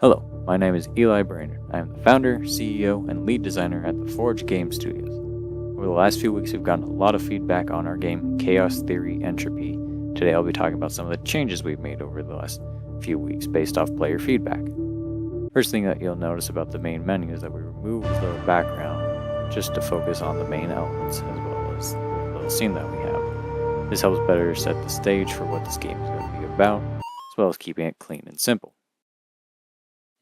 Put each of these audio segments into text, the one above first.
Hello, my name is Eli Brainerd. I am the founder, CEO, and lead designer at the Forge Game Studios. Over the last few weeks, we've gotten a lot of feedback on our game, Chaos Theory Entropy. Today, I'll be talking about some of the changes we've made over the last few weeks based off player feedback. First thing that you'll notice about the main menu is that we removed the background just to focus on the main elements as well as the little scene that we have. This helps better set the stage for what this game is going to be about, as well as keeping it clean and simple.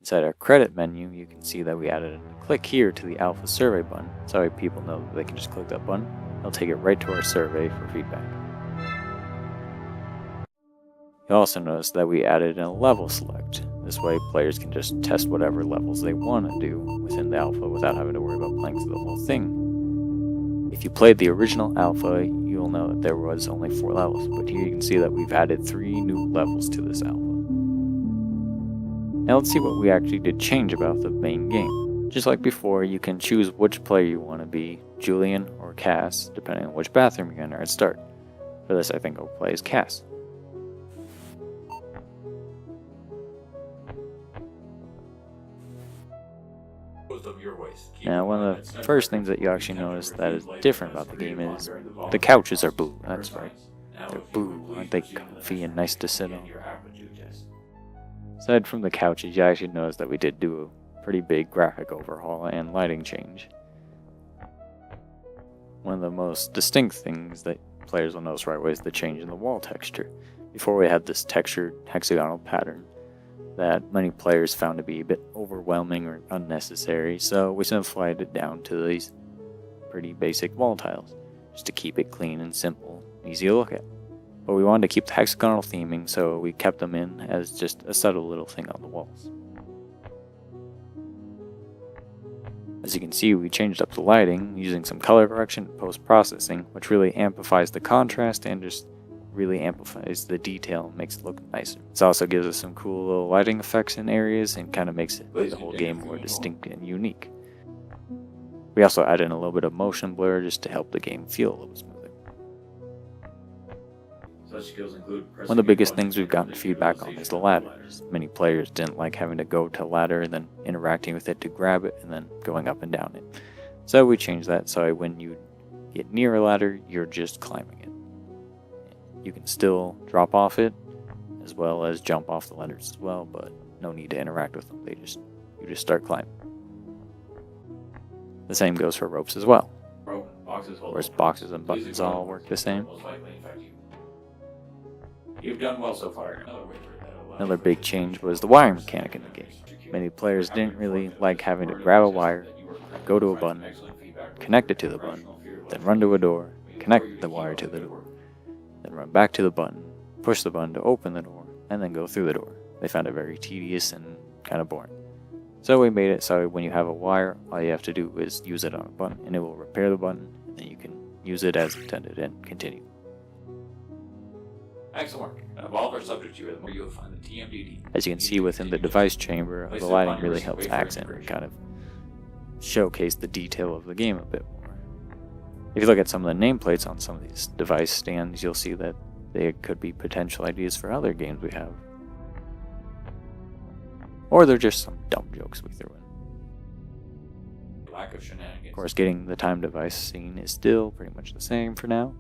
Inside our credit menu, you can see that we added a click here to the alpha survey button, so that way people know that they can just click that button. It'll take it right to our survey for feedback. You'll also notice that we added a level select. This way players can just test whatever levels they want to do within the alpha without having to worry about playing through the whole thing. If you played the original alpha, you'll know that there was only 4 levels, but here you can see that we've added 3 new levels to this alpha. Now let's see what we actually did change about the main game. Just like before, you can choose which player you want to be, Julian or Cass, depending on which bathroom you're in at start. For this, I think I'll play as Cass. Now, one of the first things that you actually notice that is different about the game is the couches are blue. That's right. They're blue. Aren't they comfy and nice to sit on? Aside from the couches, you actually notice that we did do a pretty big graphic overhaul and lighting change. One of the most distinct things that players will notice right away is the change in the wall texture. Before we had this textured hexagonal pattern that many players found to be a bit overwhelming or unnecessary, so we simplified it down to these pretty basic wall tiles, just to keep it clean and simple, easy to look at. But we wanted to keep the hexagonal theming, so we kept them in as just a subtle little thing on the walls. As you can see, we changed up the lighting using some color correction and post-processing, which really amplifies the contrast and just really amplifies the detail and makes it look nicer. This also gives us some cool little lighting effects in areas and kind of makes the whole game more distinct and unique. We also added in a little bit of motion blur just to help the game feel a little smoother. One of the biggest things we've gotten feedback on is the ladders. Many players didn't like having to go to a ladder and then interacting with it to grab it and then going up and down it. So we changed that so when you get near a ladder, you're just climbing it. You can still drop off it as well as jump off the ladders as well, but no need to interact with them. You just start climbing. The same goes for ropes as well. Of course, boxes and buttons all work the same. You've done well so far. Another big change was the wiring mechanic in the game. Many players didn't really like having to grab a wire, go to a button, connect it to the button, then run to a door, connect the wire to the door, then run back to the button, push the button to open the door, and then go through the door. They found it very tedious and kind of boring. So we made it so when you have a wire, all you have to do is use it on a button, and it will repair the button, and then you can use it as intended and continue. Excellent work. Of all of our subjects here, the more you'll find the TMDD. As you can see within the device chamber, the lighting really helps accent and kind of showcase the detail of the game a bit more. If you look at some of the nameplates on some of these device stands, you'll see that they could be potential ideas for other games we have. Or they're just some dumb jokes we threw in. Lack of shenanigans. Of course, getting the time device scene is still pretty much the same for now.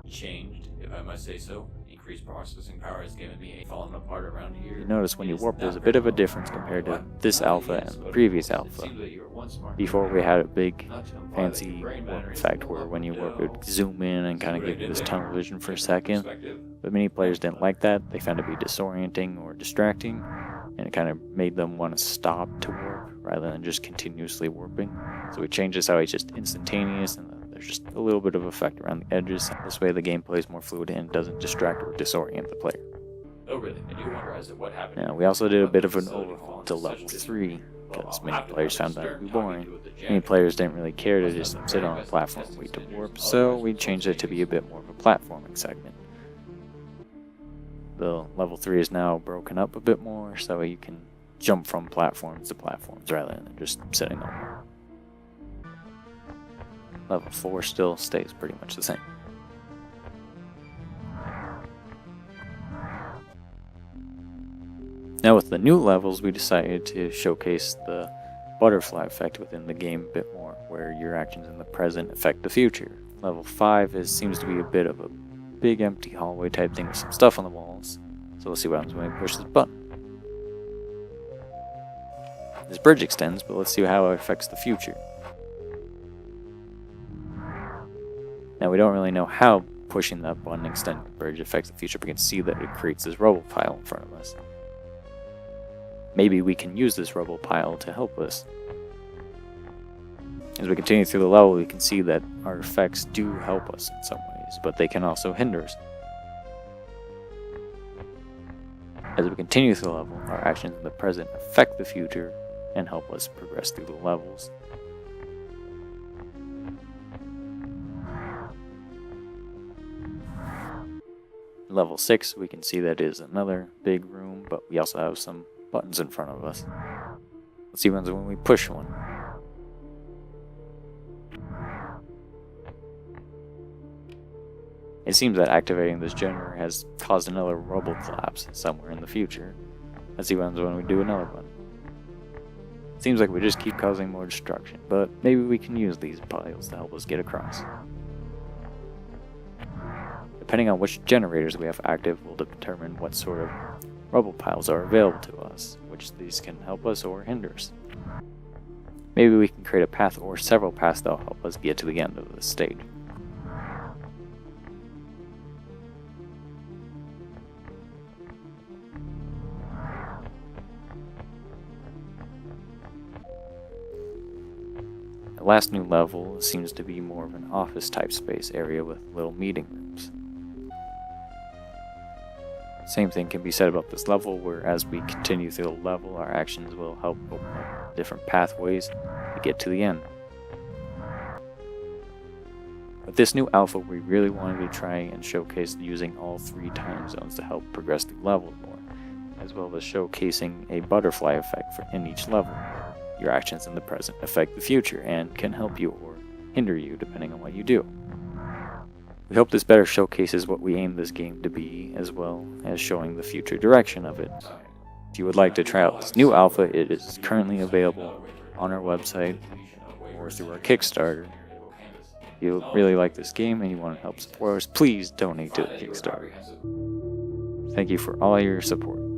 Changed, if I must say so. Increased processing power has given me a falling apart around here. You notice when you warp, there's a bit of a difference compared to this alpha and the previous alpha. Before we had a big fancy warp effect where when you warp it would zoom in and kind of give you this tunnel vision for a second, but many players didn't like that. They found it to be disorienting or distracting, and it kind of made them want to stop to warp rather than just continuously warping. So we changed this how it's just instantaneous and there's just a little bit of effect around the edges. This way the gameplay is more fluid and doesn't distract or disorient the player. Oh really? I do wonder as to what happened. Now we also did a bit of an overhaul to level 3 because many players found that to be boring. Many players didn't really care to just sit on a platform and wait to warp, so we changed it to be a bit more of a platforming segment. The level 3 is now broken up a bit more so you can jump from platforms to platforms rather than just sitting on them. Level 4 still stays pretty much the same. Now with the new levels, we decided to showcase the butterfly effect within the game a bit more, where your actions in the present affect the future. Level 5 seems to be a bit of a big empty hallway type thing with some stuff on the walls. So let's see what happens when we push this button. This bridge extends, but let's see how it affects the future. Now we don't really know how pushing that button extending the bridge affects the future, but we can see that it creates this rubble pile in front of us. Maybe we can use this rubble pile to help us. As we continue through the level, we can see that our effects do help us in some ways, but they can also hinder us. As we continue through the level, our actions in the present affect the future and help us progress through the levels. Level 6, we can see that is another big room, but we also have some buttons in front of us. Let's see what happens when we push one. It seems that activating this generator has caused another rubble collapse somewhere in the future. Let's see what happens when we do another one. It seems like we just keep causing more destruction, but maybe we can use these piles to help us get across. Depending on which generators we have active will determine what sort of rubble piles are available to us, which these can help us or hinder us. Maybe we can create a path or several paths that will help us get to the end of this stage. The last new level seems to be more of an office type space area with little meeting rooms. Same thing can be said about this level, where as we continue through the level, our actions will help open up different pathways to get to the end. With this new alpha, we really wanted to try and showcase using all 3 time zones to help progress through levels more, as well as showcasing a butterfly effect in each level. Your actions in the present affect the future and can help you or hinder you depending on what you do. We hope this better showcases what we aim this game to be, as well as showing the future direction of it. If you would like to try out this new alpha, it is currently available on our website or through our Kickstarter. If you really like this game and you want to help support us, please donate to the Kickstarter. Thank you for all your support.